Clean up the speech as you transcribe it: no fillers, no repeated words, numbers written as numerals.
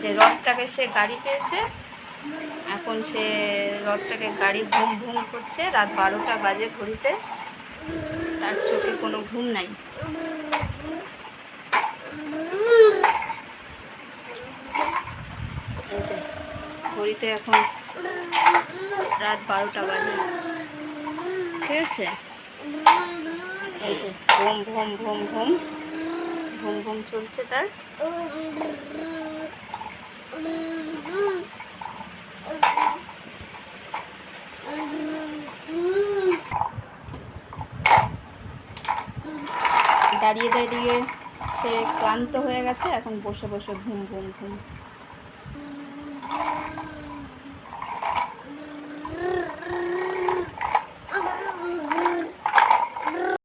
যে রথটাকে সে গাড়ি পেয়েছে, এখন সে রথটাকে গাড়ি ভুম ভুম করছে। রাত 12টা বাজে ঘড়িতে, তার চোখে কোনো ঘুম নাই। এই যে ঘড়িতে এখন রাত 12টা বাজে, ঠিক আছে। এই যে ভুম ভুম ভুম ভুম ভুম ভুম চলছে তার। দাঁড়িয়ে দাঁড়িয়ে সে ক্লান্ত হয়ে গেছে, এখন বসে বসে ঘুম ঘুম ঘুম।